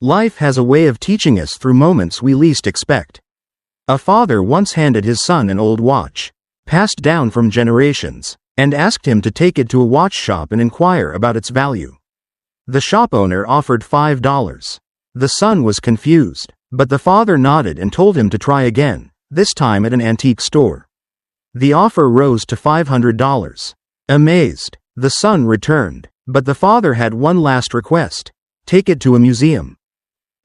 Life has a way of teaching us through moments we least expect. A father once handed his son an old watch, passed down from generations, and asked him to take it to a watch shop and inquire about its value. The shop owner offered $5. The son was confused, but the father nodded and told him to try again, this time at an antique store. The offer rose to $500. Amazed, the son returned, but the father had one last request: take it to a museum.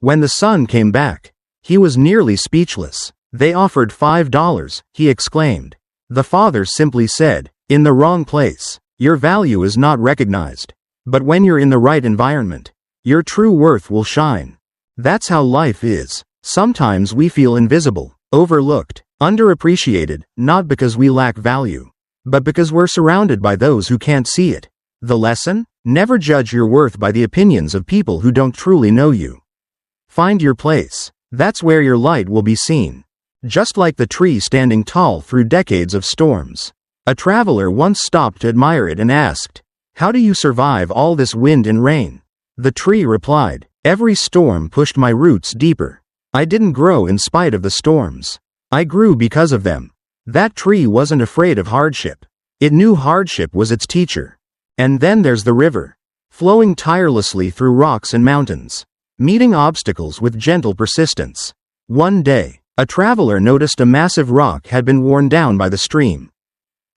When the son came back, he was nearly speechless. They offered $5, he exclaimed. The father simply said, in the wrong place, your value is not recognized. But when you're in the right environment, your true worth will shine. That's how life is. Sometimes we feel invisible, overlooked, underappreciated, not because we lack value, but because we're surrounded by those who can't see it. The lesson? Never judge your worth by the opinions of people who don't truly know you. Find your place. That's where your light will be seen. Just like the tree standing tall through decades of storms. A traveler once stopped to admire it and asked, "How do you survive all this wind and rain?" The tree replied, "Every storm pushed my roots deeper. I didn't grow in spite of the storms. I grew because of them." That tree wasn't afraid of hardship. It knew hardship was its teacher. And then there's the river, flowing tirelessly through rocks and mountains, meeting obstacles with gentle persistence. One day, a traveler noticed a massive rock had been worn down by the stream.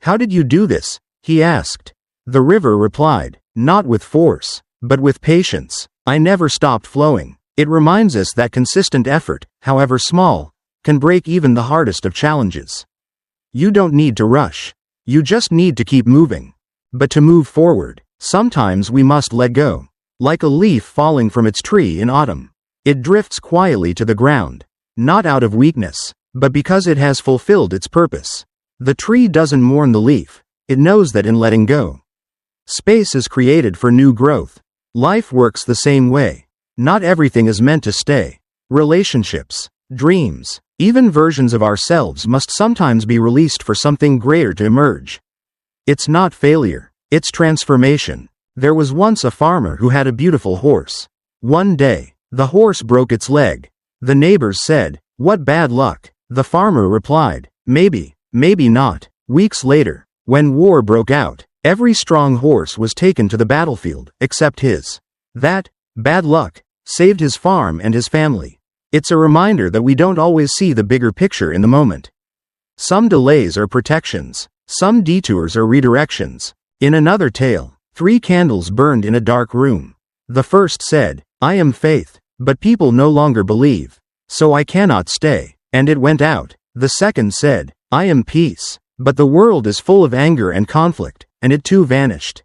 "How did you do this?" he asked. The river replied, "Not with force, but with patience. I never stopped flowing." It reminds us that consistent effort, however small, can break even the hardest of challenges. You don't need to rush. You just need to keep moving. But to move forward, sometimes we must let go. Like a leaf falling from its tree in autumn. It drifts quietly to the ground, not out of weakness, but because it has fulfilled its purpose. The tree doesn't mourn the leaf. It knows that in letting go, space is created for new growth. Life works the same way. Not everything is meant to stay. Relationships, dreams, even versions of ourselves must sometimes be released for something greater to emerge. It's not failure, it's transformation. There was once a farmer who had a beautiful horse. One day, the horse broke its leg. The neighbors said, "What bad luck." The farmer replied, "Maybe, maybe not." Weeks later, when war broke out, every strong horse was taken to the battlefield, except his. That bad luck saved his farm and his family. It's a reminder that we don't always see the bigger picture in the moment. Some delays are protections. Some detours are redirections. In another tale, 3 candles burned in a dark room. The first said, "I am faith, but people no longer believe, so I cannot stay," and it went out. The second said, "I am peace, but the world is full of anger and conflict," and it too vanished.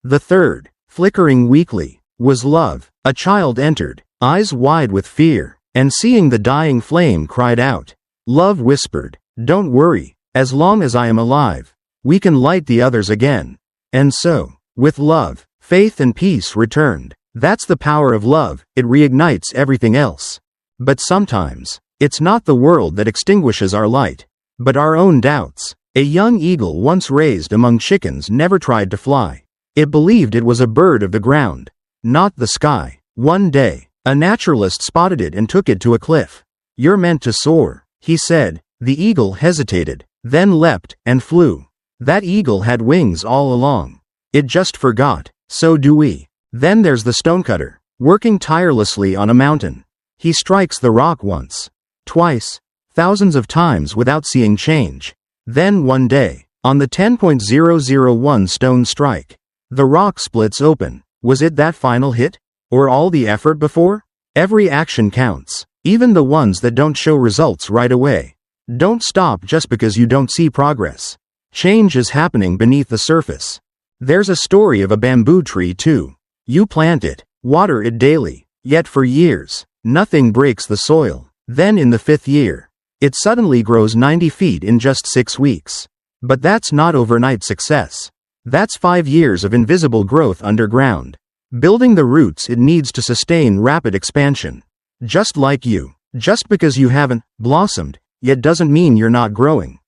The third, flickering weakly, was love. A child entered, eyes wide with fear, and seeing the dying flame cried out. Love whispered, "Don't worry, as long as I am alive, we can light the others again." And so, with love, faith and peace returned. That's the power of love, it reignites everything else. But sometimes, it's not the world that extinguishes our light, but our own doubts. A young eagle once raised among chickens never tried to fly. It believed it was a bird of the ground, not the sky. One day, a naturalist spotted it and took it to a cliff. "You're meant to soar," he said. The eagle hesitated, then leapt and flew. That eagle had wings all along. It just forgot. So do we. Then there's the stonecutter, working tirelessly on a mountain. He strikes the rock once, twice, thousands of times without seeing change. Then one day, on the 10.001 stone strike, the rock splits open. Was it that final hit? Or all the effort before? Every action counts, even the ones that don't show results right away. Don't stop just because you don't see progress. Change is happening beneath the surface. There's a story of a bamboo tree too. You plant it, water it daily, yet for years, nothing breaks the soil. Then in the 5th year, it suddenly grows 90 feet in just 6 weeks. But that's not overnight success. That's 5 years of invisible growth underground. Building the roots it needs to sustain rapid expansion. Just like you, just because you haven't blossomed yet doesn't mean you're not growing.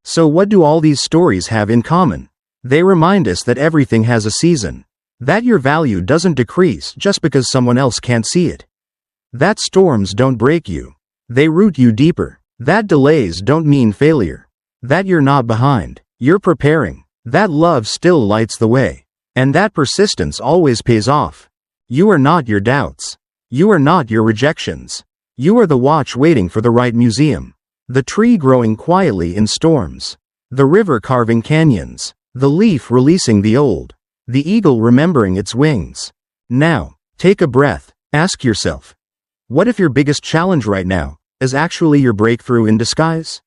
So what do all these stories have in common? They remind us that everything has a season. That your value doesn't decrease just because someone else can't see it. That storms don't break you. They root you deeper. That delays don't mean failure. That you're not behind. You're preparing. That love still lights the way. And that persistence always pays off. You are not your doubts. You are not your rejections. You are the watch waiting for the right museum. The tree growing quietly in storms. The river carving canyons. The leaf releasing the old. The eagle remembering its wings. Now, take a breath. Ask yourself, what if your biggest challenge right now is actually your breakthrough in disguise?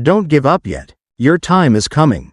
Don't give up yet. Your time is coming.